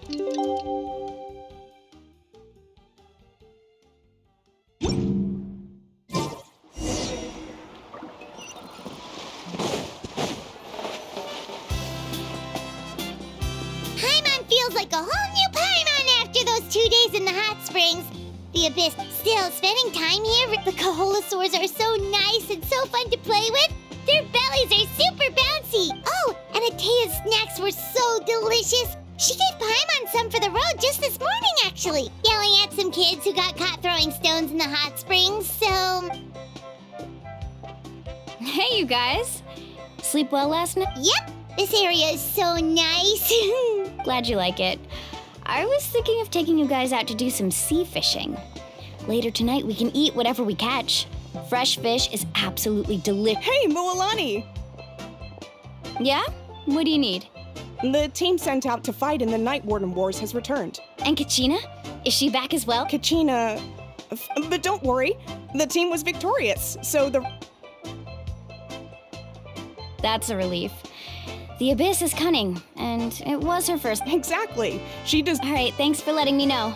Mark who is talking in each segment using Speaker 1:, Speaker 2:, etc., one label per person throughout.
Speaker 1: Paimon feels like a whole new Paimon after those 2 days in the hot springs. The Abyss, still spending time here. The Kaholosaurs are so nice and so fun to play with. Their bellies are super bouncy. Oh, and Atea's snacks were so delicious. She gave Paimon some for the road just this morning, actually. Yelling at some kids who got caught throwing stones in the hot springs, so...
Speaker 2: Hey, you guys. Sleep well last night?
Speaker 1: Yep, this area is so nice.
Speaker 2: Glad you like it. I was thinking of taking you guys out to do some sea fishing. Later tonight, we can eat whatever we catch. Fresh fish is absolutely delicious.
Speaker 3: Hey, Moalani!
Speaker 2: Yeah? What do you need?
Speaker 3: The team sent out to fight in the Night Warden Wars has returned.
Speaker 2: And Kachina? Is she back as well?
Speaker 3: Kachina... But don't worry, the team was victorious, so the...
Speaker 2: That's a relief. The Abyss is cunning, and it was her first...
Speaker 3: Exactly. She does...
Speaker 2: All right, thanks for letting me know.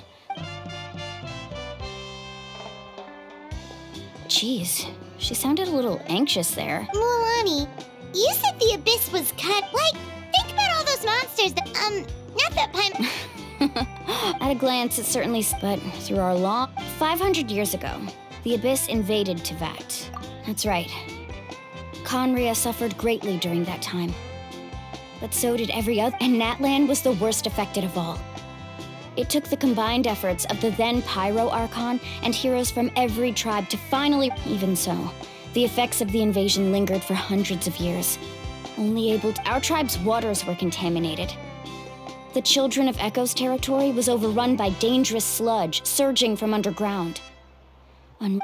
Speaker 2: Jeez, she sounded a little anxious there.
Speaker 1: Moalani, you said the Abyss was cut. Like, think about all those monsters that, not that Paimon...
Speaker 2: At a glance, it certainly... But through our long... 500 years ago, the Abyss invaded Tevat. That's right. Conria suffered greatly during that time. But so did every other, and Natlan was the worst affected of all. It took the combined efforts of the then Pyro Archon and heroes from every tribe to finally... Even so, the effects of the invasion lingered for hundreds of years. Only able to... Our tribe's waters were contaminated. The Children of Echo's territory was overrun by dangerous sludge surging from underground.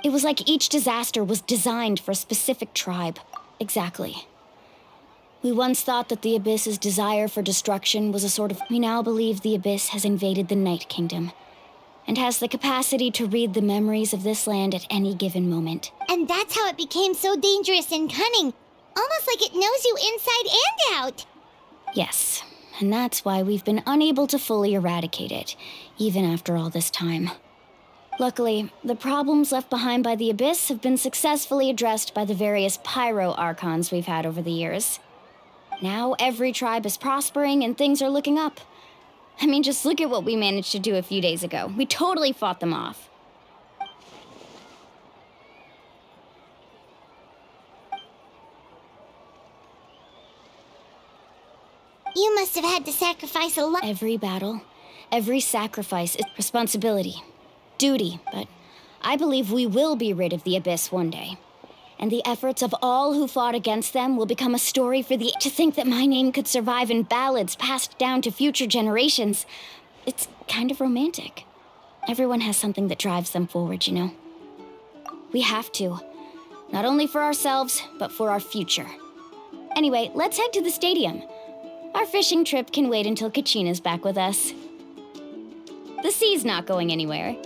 Speaker 2: It was like each disaster was designed for a specific tribe. Exactly. We once thought that the Abyss's desire for destruction was a sort of... We now believe the Abyss has invaded the Night Kingdom and has the capacity to read the memories of this land at any given moment.
Speaker 1: And that's how it became so dangerous and cunning. Almost like it knows you inside and out.
Speaker 2: Yes, and that's why we've been unable to fully eradicate it, even after all this time. Luckily, the problems left behind by the Abyss have been successfully addressed by the various Pyro Archons we've had over the years. Now every tribe is prospering and things are looking up. I mean, just look at what we managed to do a few days ago. We totally fought them off.
Speaker 1: You must have had to sacrifice a lot.
Speaker 2: Every battle, every sacrifice is responsibility, duty, but I believe we will be rid of the Abyss one day. And the efforts of all who fought against them will become a story for the... To think that my name could survive in ballads passed down to future generations, it's kind of romantic. Everyone has something that drives them forward, you know? We have to. Not only for ourselves, but for our future. Anyway, let's head to the stadium. Our fishing trip can wait until Kachina's back with us. The sea's not going anywhere.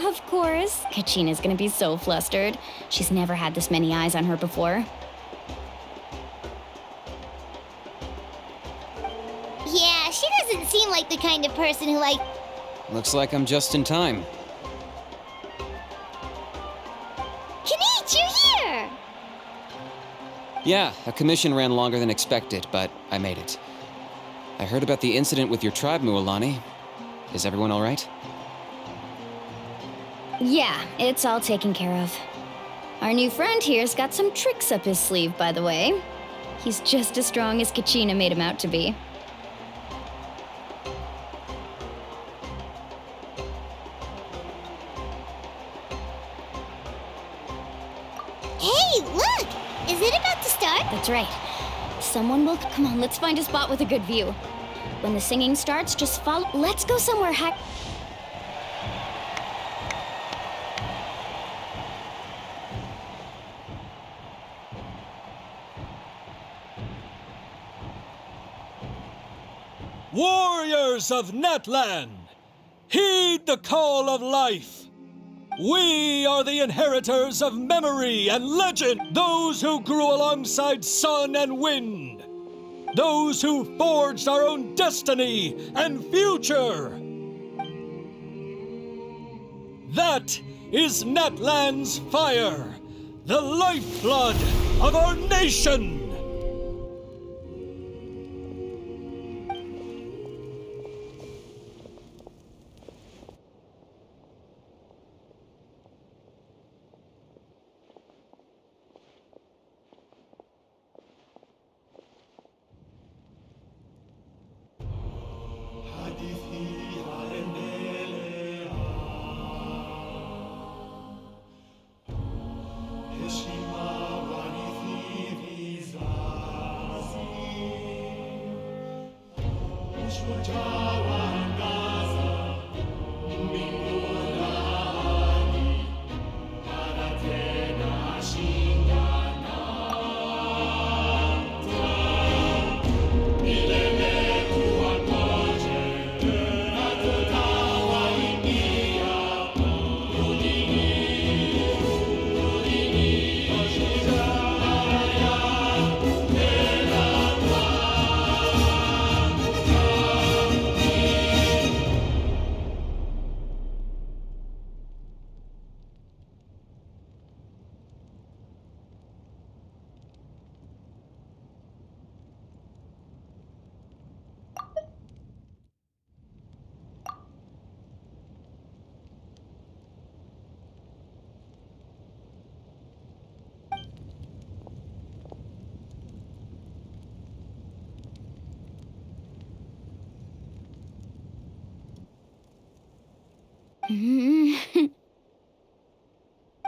Speaker 2: Of course. Kachina's gonna be so flustered. She's never had this many eyes on her before.
Speaker 1: Yeah, she doesn't seem like the kind of person who
Speaker 4: Looks like I'm just in time.
Speaker 1: Kanich, you're
Speaker 4: Yeah, a commission ran longer than expected, but I made it. I heard about the incident with your tribe, Mualani. Is everyone all right?
Speaker 2: Yeah, it's all taken care of. Our new friend here's got some tricks up his sleeve, by the way. He's just as strong as Kachina made him out to be.
Speaker 1: Hey, look! Is it about to start?
Speaker 2: That's right. Someone will... Come on, let's find a spot with a good view. When the singing starts, just follow... Let's go somewhere
Speaker 5: Warriors of Natlan, heed the call of life. We are the inheritors of memory and legend, those who grew alongside sun and wind, those who forged our own destiny and future. That is Natlan's fire, the lifeblood of our nation.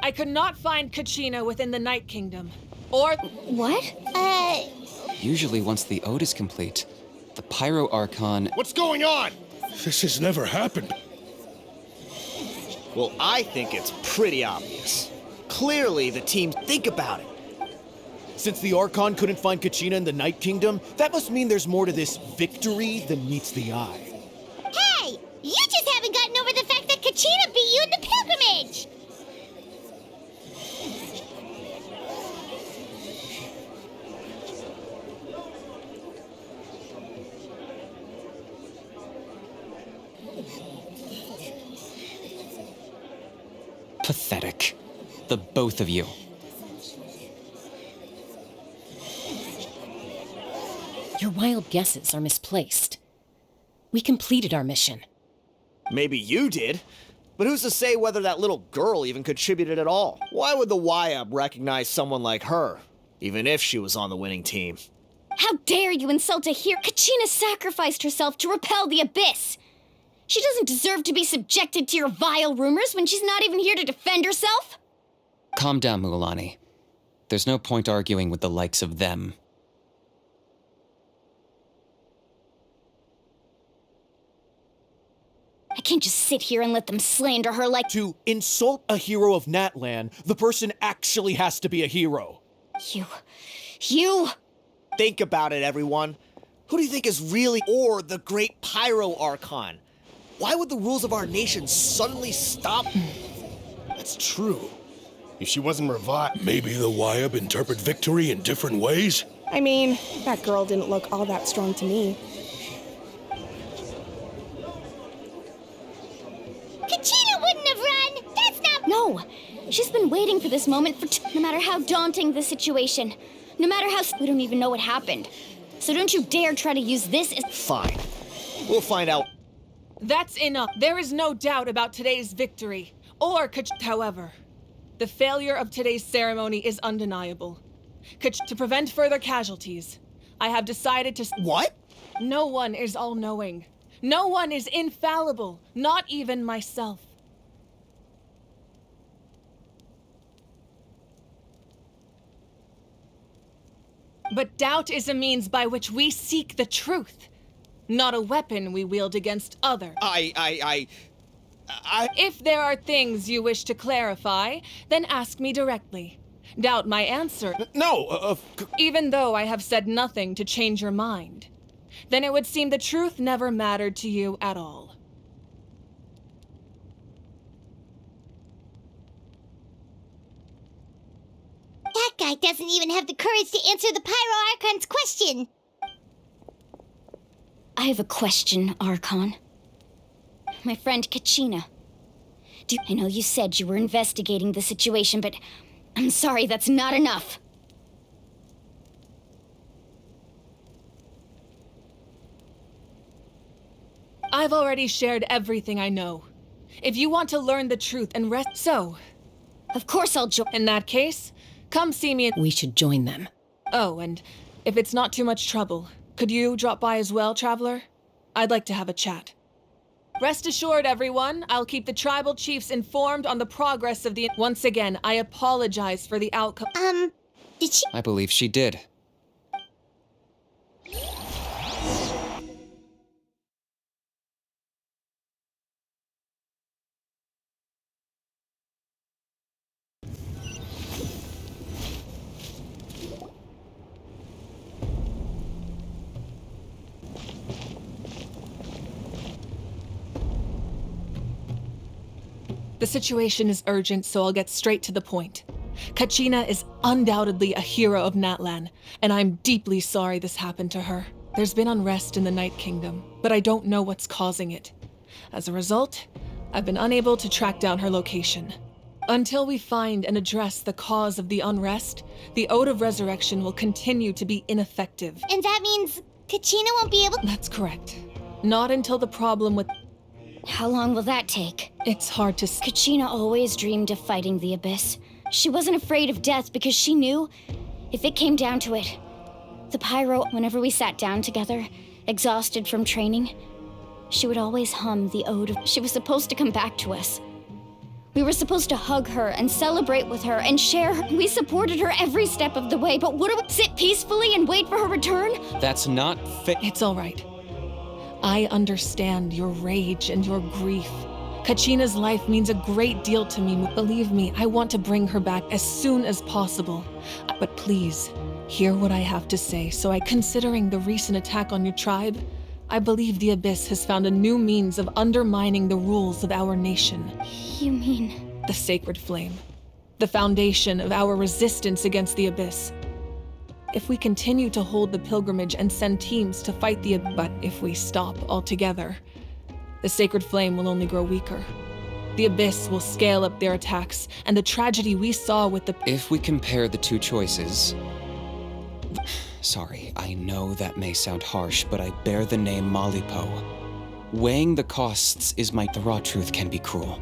Speaker 6: I could not find Kachina within the Night Kingdom. Or...
Speaker 2: What?
Speaker 4: Usually once the ode is complete, the Pyro Archon...
Speaker 7: What's going on? This has never happened.
Speaker 8: Well, I think it's pretty obvious. Clearly, the team think about it. Since the Archon couldn't find Kachina in the Night Kingdom, that must mean there's more to this victory than meets the eye.
Speaker 1: Hey! You just haven't gotten over the fact that Kachina beat you in the pilgrimage!
Speaker 4: Pathetic. The both of you.
Speaker 9: Your wild guesses are misplaced. We completed our mission.
Speaker 8: Maybe you did, but who's to say whether that little girl even contributed at all? Why would the YUB recognize someone like her, even if she was on the winning team?
Speaker 2: How dare you insult a hero? Kachina sacrificed herself to repel the Abyss! She doesn't deserve to be subjected to your vile rumors when she's not even here to defend herself!
Speaker 4: Calm down, Mualani. There's no point arguing with the likes of them.
Speaker 2: I can't just sit here and let them slander her like—
Speaker 8: To insult a hero of Natlan, the person actually has to be a hero.
Speaker 2: You...
Speaker 8: Think about it, everyone. Who do you think is really or the great Pyro Archon? Why would the rules of our nation suddenly stop?
Speaker 7: That's true. If she wasn't revived, maybe the YUB interpret victory in different ways?
Speaker 3: I mean, that girl didn't look all that strong to me.
Speaker 1: Kachina wouldn't have run! That's not—
Speaker 2: No! She's been waiting for this moment for no matter how daunting the situation. No matter how we don't even know what happened. So don't you dare try to use this as—
Speaker 8: Fine. We'll find out.
Speaker 6: That's enough. There is no doubt about today's victory. However, the failure of today's ceremony is undeniable. To prevent further casualties, I have decided to—
Speaker 8: What?
Speaker 6: No one is all-knowing. No one is infallible, not even myself. But doubt is a means by which we seek the truth, not a weapon we wield against others. If there are things you wish to clarify, then ask me directly. Doubt my answer.
Speaker 8: No,
Speaker 6: Even though I have said nothing to change your mind, then it would seem the truth never mattered to you at all.
Speaker 1: That guy doesn't even have the courage to answer the Pyro Archon's question.
Speaker 2: I have a question, Archon. My friend Kachina. I know you said you were investigating the situation, but I'm sorry, that's not enough.
Speaker 6: I've already shared everything I know. If you want to learn the truth and rest— So,
Speaker 2: Of course I'll join.
Speaker 6: in that case, come see me.
Speaker 9: We should join them.
Speaker 6: Oh, and if it's not too much trouble, could you drop by as well, Traveler? I'd like to have a chat. Rest assured, everyone, I'll keep the tribal chiefs informed on the progress of the— Once again, I apologize for the outcome.
Speaker 1: Did she?
Speaker 4: I believe she did.
Speaker 6: The situation is urgent, so I'll get straight to the point. Kachina is undoubtedly a hero of Natlan, and I'm deeply sorry this happened to her. There's been unrest in the Night Kingdom, but I don't know what's causing it. As a result, I've been unable to track down her location. Until we find and address the cause of the unrest, the Ode of Resurrection will continue to be ineffective.
Speaker 1: And that means Kachina won't be able—
Speaker 6: That's correct. Not until the problem with—
Speaker 2: How long will that take?
Speaker 6: It's hard to—
Speaker 2: Kachina always dreamed of fighting the Abyss. She wasn't afraid of death because she knew, if it came down to it, the Pyro, whenever we sat down together, exhausted from training, she would always hum the ode. She was supposed to come back to us. We were supposed to hug her and celebrate with her and share her. We supported her every step of the way, but what do we— sit peacefully and wait for her return?
Speaker 4: That's not
Speaker 6: It's all right. I understand your rage and your grief. Kachina's life means a great deal to me. Believe me, I want to bring her back as soon as possible. But please, hear what I have to say. Considering the recent attack on your tribe, I believe the Abyss has found a new means of undermining the rules of our nation.
Speaker 2: You mean?
Speaker 6: The Sacred Flame. The foundation of our resistance against the Abyss. If we continue to hold the pilgrimage and send teams to fight but if we stop altogether, the Sacred Flame will only grow weaker. The Abyss will scale up their attacks, and the tragedy we saw with the—
Speaker 4: If we compare the two choices... Sorry, I know that may sound harsh, but I bear the name Malipo. Weighing the costs is the raw truth can be cruel.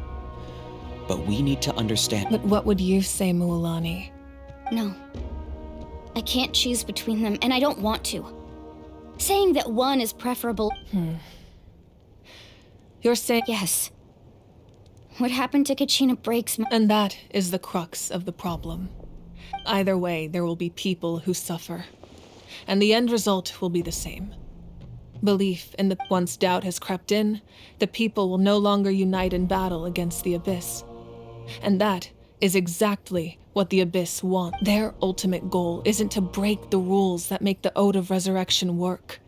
Speaker 4: But we need to understand—
Speaker 6: But what would you say, Mualani?
Speaker 2: No. I can't choose between them, and I don't want to. Saying that one is preferable—
Speaker 6: You're saying—
Speaker 2: Yes. What happened to Kachina breaks my—
Speaker 6: And that is the crux of the problem. Either way, there will be people who suffer. And the end result will be the same. Belief in the— Once doubt has crept in, the people will no longer unite in battle against the Abyss. And that is exactly what the Abyss want. Their ultimate goal isn't to break the rules that make the Ode of Resurrection work.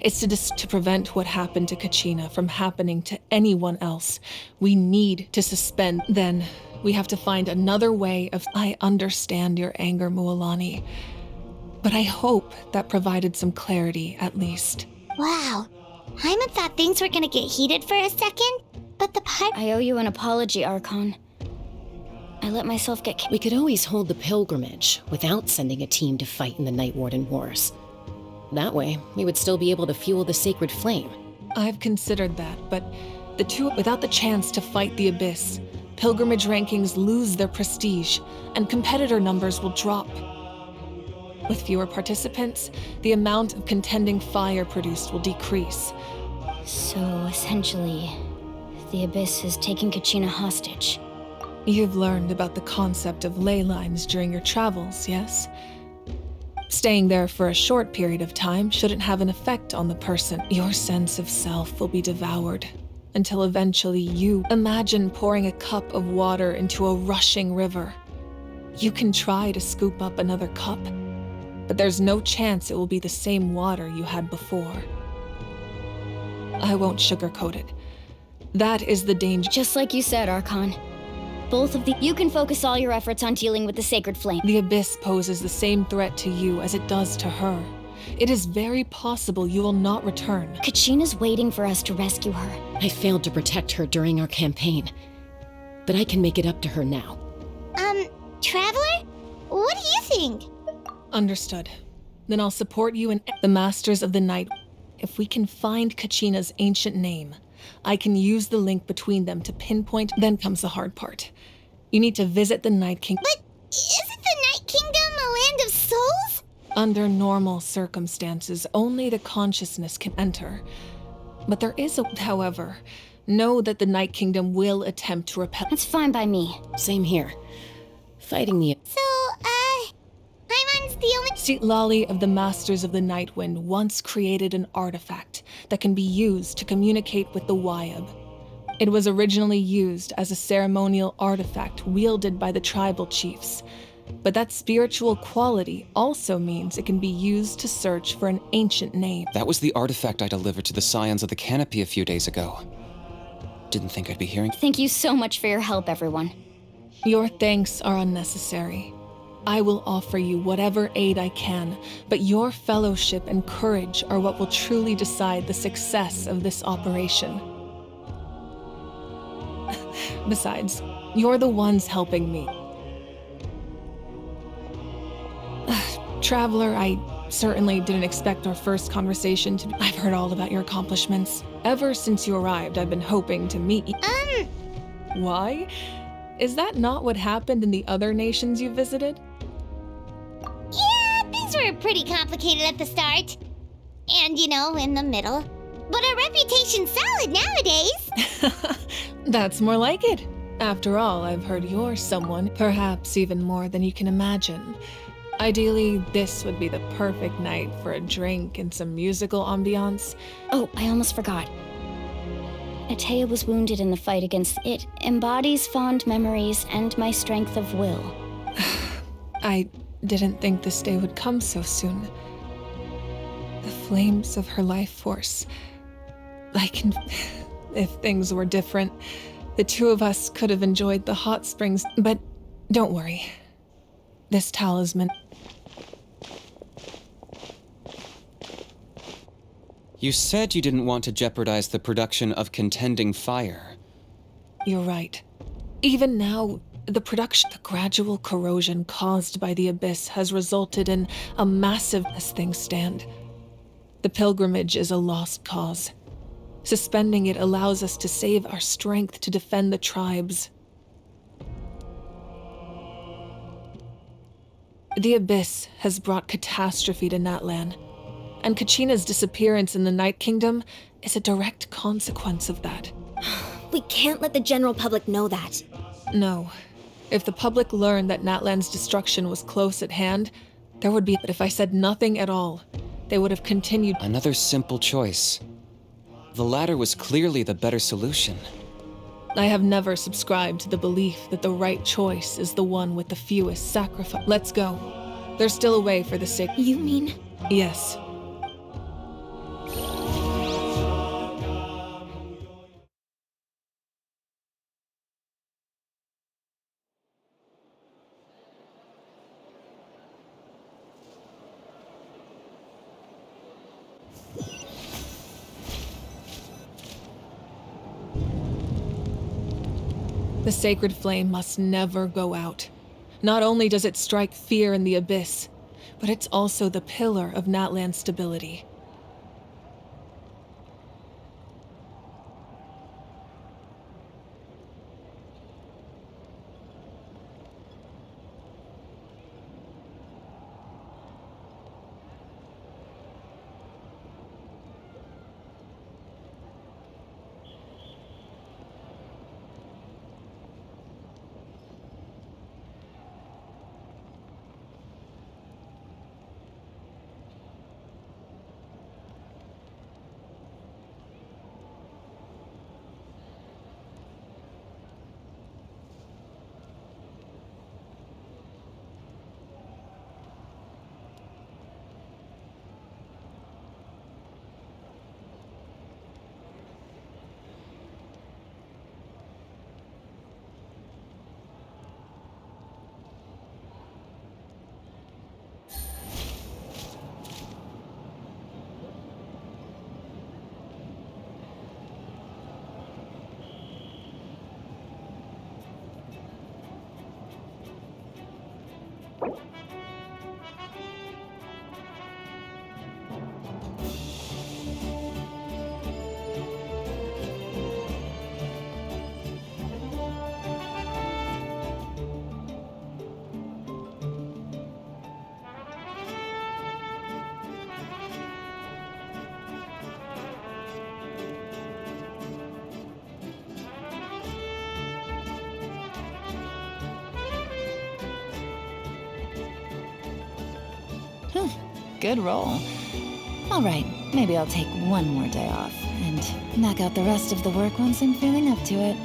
Speaker 6: It's to prevent what happened to Kachina from happening to anyone else. We need to suspend. Then we have to find another way of— I understand your anger, Mualani, but I hope that provided some clarity, at least.
Speaker 1: Wow. Hyman thought things were gonna get heated for a second, but the
Speaker 2: I owe you an apology, Archon. I let myself get...
Speaker 9: We could always hold the pilgrimage without sending a team to fight in the Night Warden Wars. That way, we would still be able to fuel the sacred flame.
Speaker 6: I've considered that, but the two, without the chance to fight the Abyss, pilgrimage rankings lose their prestige, and competitor numbers will drop. With fewer participants, the amount of contending fire produced will decrease.
Speaker 2: So, essentially, the Abyss is taking Kachina hostage.
Speaker 6: You've learned about the concept of ley lines during your travels, yes? Staying there for a short period of time shouldn't have an effect on the person. Your sense of self will be devoured, until eventually you imagine pouring a cup of water into a rushing river. You can try to scoop up another cup, but there's no chance it will be the same water you had before. I won't sugarcoat it. That is the danger.
Speaker 2: Just like you said, Archon. Both of the... You can focus all your efforts on dealing with the sacred flame.
Speaker 6: The Abyss poses the same threat to you as it does to her. It is very possible you will not return.
Speaker 2: Kachina's waiting for us to rescue her.
Speaker 9: I failed to protect her during our campaign, but I can make it up to her now.
Speaker 1: Traveler? What do you think?
Speaker 6: Understood. Then I'll support you and the Masters of the Night. If we can find Kachina's ancient name, I can use the link between them to pinpoint. Then comes the hard part. You need to visit the Night King.
Speaker 1: But isn't the Night Kingdom a land of souls?
Speaker 6: Under normal circumstances, only the consciousness can enter. But there is a... However, know that the Night Kingdom will attempt to repel...
Speaker 2: That's fine by me.
Speaker 9: Same here. Fighting the...
Speaker 1: So, Paimon's the only...
Speaker 6: Lali of the Masters of the Nightwind once created an artifact that can be used to communicate with the Wyab. It was originally used as a ceremonial artifact wielded by the tribal chiefs, but that spiritual quality also means it can be used to search for an ancient name.
Speaker 4: That was the artifact I delivered to the Scions of the Canopy a few days ago. Didn't think I'd be hearing...
Speaker 2: Thank you so much for your help, everyone.
Speaker 6: Your thanks are unnecessary. I will offer you whatever aid I can, but your fellowship and courage are what will truly decide the success of this operation. Besides, you're the ones helping me. Traveler, I certainly didn't expect our first conversation to be... I've heard all about your accomplishments. Ever since you arrived, I've been hoping to meet you. Why? Is that not what happened in the other nations you visited?
Speaker 1: Yeah, things were pretty complicated at the start. And, in the middle. But our reputation's solid nowadays.
Speaker 6: That's more like it. After all, I've heard you're someone, perhaps even more than you can imagine. Ideally, this would be the perfect night for a drink and some musical ambiance.
Speaker 2: Oh, I almost forgot. Atea was wounded in the fight against it. Embodies fond memories and my strength of will.
Speaker 6: I didn't think this day would come so soon. The flames of her life force. If things were different, the two of us could have enjoyed the hot springs, but don't worry. This talisman...
Speaker 4: You said you didn't want to jeopardize the production of contending fire.
Speaker 6: You're right. Even now, the gradual corrosion caused by the Abyss has resulted in a massive as things stand. The pilgrimage is a lost cause. Suspending it allows us to save our strength to defend the tribes. The Abyss has brought catastrophe to Natlan, and Kachina's disappearance in the Night Kingdom is a direct consequence of that.
Speaker 10: We can't let the general public know that.
Speaker 6: No. If the public learned that Natlan's destruction was close at hand, there would be... But if I said nothing at all, they would have continued...
Speaker 4: Another simple choice. The latter was clearly the better solution.
Speaker 6: I have never subscribed to the belief that the right choice is the one with the fewest sacrifice. Let's go. There's still a way for the sick.
Speaker 10: You mean?
Speaker 6: Yes. The sacred flame must never go out. Not only does it strike fear in the abyss, but it's also the pillar of Natlan's stability.
Speaker 11: Good roll. All right, maybe I'll take one more day off and knock out the rest of the work once I'm feeling up to it.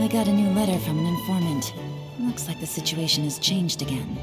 Speaker 11: I got a new letter from an informant. Looks like the situation has changed again.